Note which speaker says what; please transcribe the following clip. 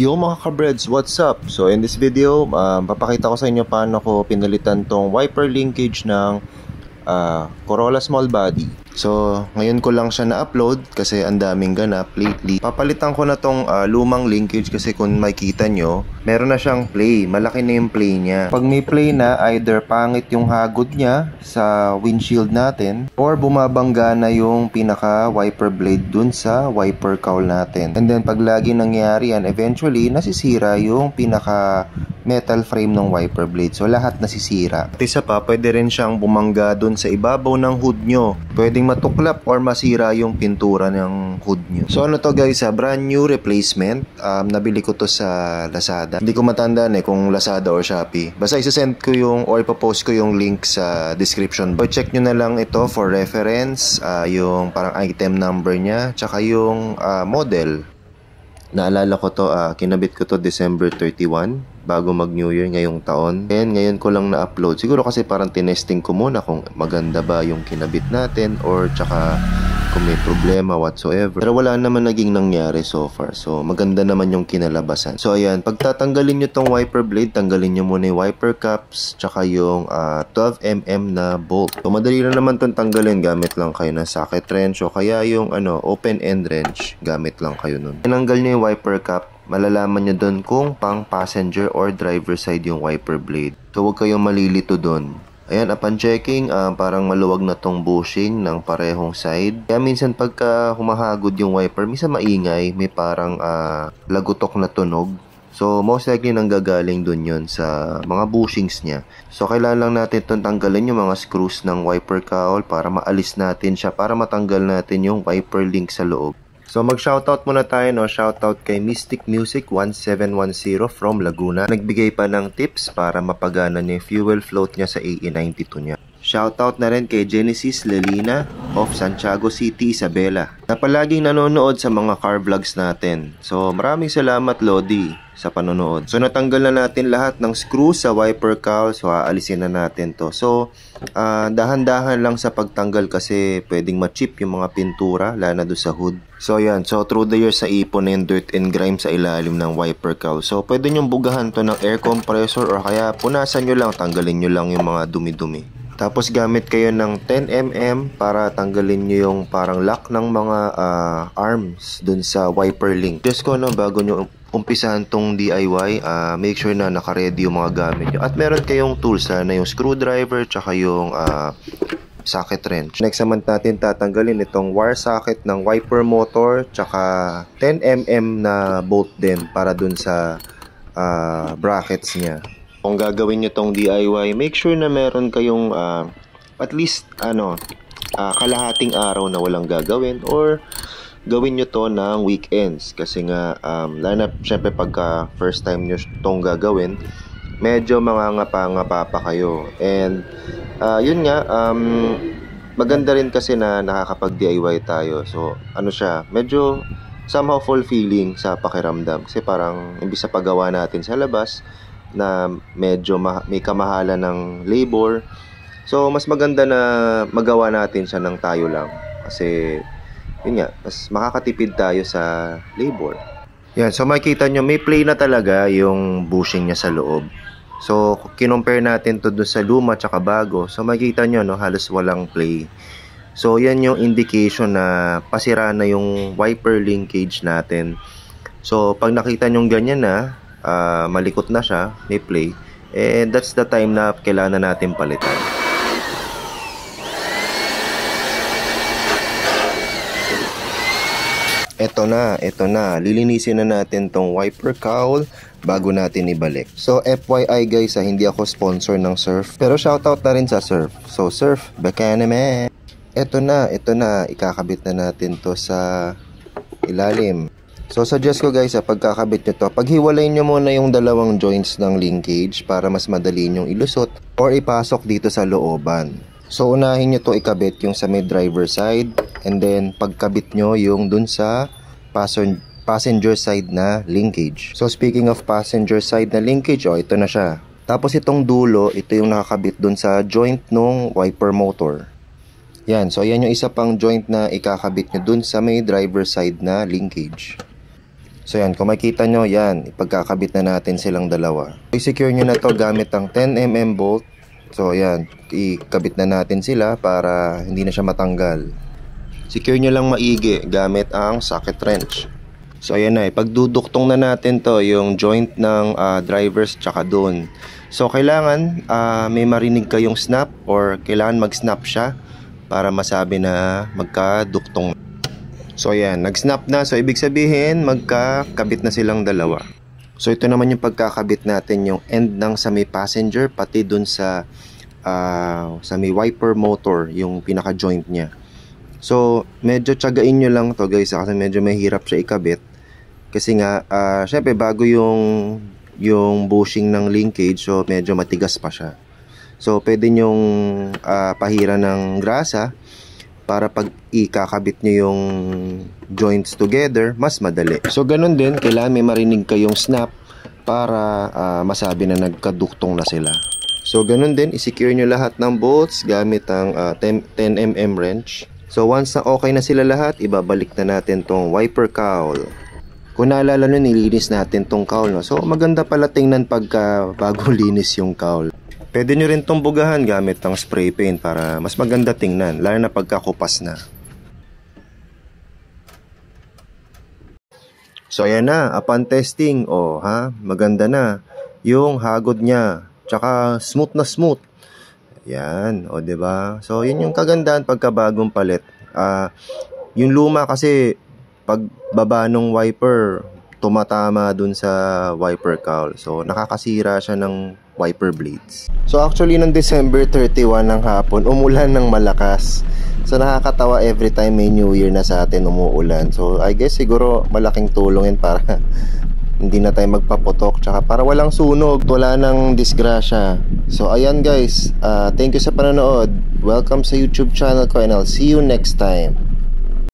Speaker 1: Yo mga kabreds, what's up? So in this video, papakita ko sa inyo paano ko pinalitan tong wiper linkage ng Corolla Small Body. So ngayon ko lang siya na-upload kasi ang daming ganap lately. Papalitan ko na tong lumang linkage kasi kung makikita nyo, meron na siyang play. Malaki na yung play niya. Pag may play na, either pangit yung hagod niya sa windshield natin or bumabangga na yung pinaka wiper blade dun sa wiper cowl natin. And then pag lagi nangyari yan, eventually nasisira yung pinaka metal frame ng wiper blade. So lahat nasisira. At isa pa, pwede rin siyang bumangga dun sa ibabaw ng hood nyo. Pwedeng matuklap or masira yung pintura ng hood nyo. So ano to guys, brand new replacement. Nabili ko to sa Lazada. Hindi ko matandaan kung Lazada or Shopee. Basta isa-send ko yung or ipapost ko yung link sa description. So check nyo na lang ito for reference. Yung parang item number niya, tsaka yung model. Naalala ko to, kinabit ko to December 31 bago mag New Year ngayong taon. And ngayon ko lang na-upload. Siguro kasi parang tinesting ko muna kung maganda ba yung kinabit natin or tsaka kung may problema whatsoever. Pero wala naman naging nangyari so far. So maganda naman yung kinalabasan. So ayan, pag tatanggalin nyo tong wiper blade, tanggalin nyo muna yung wiper caps tsaka yung 12mm na bolt. So madali na naman tong tanggalin, gamit lang kayo ng socket wrench o kaya yung open end wrench, gamit lang kayo nun. Tinanggal nyo yung wiper cap, malalaman nyo doon kung pang passenger or driver side yung wiper blade. So huwag kayong malilito doon. Ayan, upon checking, parang maluwag na tong bushing ng parehong side. Kaya minsan pagka humahagod yung wiper, minsan maingay, may parang lagutok na tunog. So most likely nanggagaling dun yun sa mga bushings niya. So kailangan lang natin itong tanggalin yung mga screws ng wiper cowl para maalis natin siya, para matanggal natin yung wiper link sa loob. So mag-shoutout muna tayo, shoutout kay Mystic Music 1710 from Laguna. Nagbigay pa ng tips para mapagana niya yung fuel float niya sa AE92 niya. Shoutout na rin kay Genesis Lelina of Santiago City, Isabela, na palaging nanonood sa mga car vlogs natin. So maraming salamat Lodi sa panonood. So natanggal na natin lahat ng screws sa wiper cowl. So aalisin na natin to. So dahan-dahan lang sa pagtanggal kasi pwedeng ma-chip yung mga pintura lalo na doon sa hood. So yan, so through the years sa ipon na yung dirt and grime sa ilalim ng wiper cowl. So pwede nyong bugahan to ng air compressor or kaya punasan nyo lang, tanggalin nyo lang yung mga dumi-dumi. Tapos gamit kayo ng 10mm para tanggalin nyo yung parang lock ng mga arms dun sa wiper link. Just ko bago nyo umpisahan tong DIY, make sure na naka-ready yung mga gamit nyo. At meron kayong tools na yung screwdriver tsaka yung socket wrench. Next naman natin tatanggalin itong wire socket ng wiper motor tsaka 10mm na bolt din para dun sa brackets niya. Kung gagawin nyo tong DIY, make sure na meron kayong at least kalahating araw na walang gagawin or gawin nyo to ng weekends kasi nga lalo na syempre pagka first time nyo tong gagawin, medyo mangangapa-ngapa pa kayo. And yun nga, maganda rin kasi na nakakapag DIY tayo. So siya, medyo somehow fulfilling sa pakiramdam kasi parang imbis sa paggawa natin sa labas na medyo may kamahalan ng labor, so mas maganda na magawa natin siya ng tayo lang kasi yun nga, mas makakatipid tayo sa labor. Yan, so makikita nyo may play na talaga yung bushing niya sa loob. So kinompare natin to dun sa luma tsaka bago, so makikita nyo halos walang play. So yan yung indication na pasira na yung wiper linkage natin. So pag nakita nyo ganyan na malikot na siya, may play, that's the time na kailangan natin palitan. Ito na, lilinisin na natin tong wiper cowl bago natin ibalik. So FYI guys, hindi ako sponsor ng Surf, pero shoutout na rin sa Surf. So Surf, baka naman. Ito na, ikakabit na natin to sa ilalim. So suggest ko guys, pagkakabit nyo to, paghiwalay nyo muna yung dalawang joints ng linkage para mas madali nyong ilusot or ipasok dito sa looban. So unahin nyo to ikabit yung sa may driver side, and then pagkabit nyo yung dun sa passenger side na linkage. So speaking of passenger side na linkage, ito na siya. Tapos itong dulo, ito yung nakakabit dun sa joint nung wiper motor. Yan, so yan yung isa pang joint na ikakabit nyo dun sa may driver side na linkage. So yan, kung makita nyo, yan, ipagkakabit na natin silang dalawa. I-secure nyo na to gamit ang 10mm bolt. So yan, ikabit na natin sila para hindi na siya matanggal. Secure nyo lang maigi gamit ang socket wrench. So ayan na, ipagduduktong na natin to, yung joint ng drivers tsaka doon. So kailangan may marinig kayong snap or kailangan mag-snap siya para masabi na magkaduktong. So ayan, nag-snap na. So ibig sabihin magkakabit na silang dalawa. So ito naman yung pagkakabit natin, yung end ng sa may passenger pati dun sa may wiper motor, yung pinaka-joint niya. So medyo tiyagain nyo lang to guys kasi medyo mahirap siya ikabit. Kasi nga syempre bago yung bushing ng linkage, so medyo matigas pa siya. So pwede nyong pahiran ng grasa para pag ikakabit nyo yung joints together, mas madali. So ganun din, kailangan may marinig kayong snap para masabi na nagkaduktong na sila. So ganun din, isecure nyo lahat ng bolts gamit ang 10mm wrench. So once na okay na sila lahat, ibabalik na natin tong wiper cowl. Kung naalala nyo, nilinis natin tong cowl, no? So maganda pala tingnan pagka bago linis yung cowl. Pwede nyo rin tong bugahan gamit ng spray paint para mas maganda tingnan, lalo na pagkakupas na. So ayan na, upon testing, maganda na yung hagod niya, tsaka smooth na smooth. Yan, diba? So yun yung kagandahan pagka bagong palit. Yung luma kasi pag baba ng wiper, tumatama dun sa wiper cowl. So nakakasira siya ng wiper blades. So actually ng December 31 ng hapon, umulan ng malakas. So nakakatawa every time may New Year na sa atin umuulan. So I guess siguro malaking tulong yun para hindi na tayo magpaputok, tsaka para walang sunog, wala nang disgrasya. So ayan guys, thank you sa panonood. Welcome sa YouTube channel ko and I'll see you next time.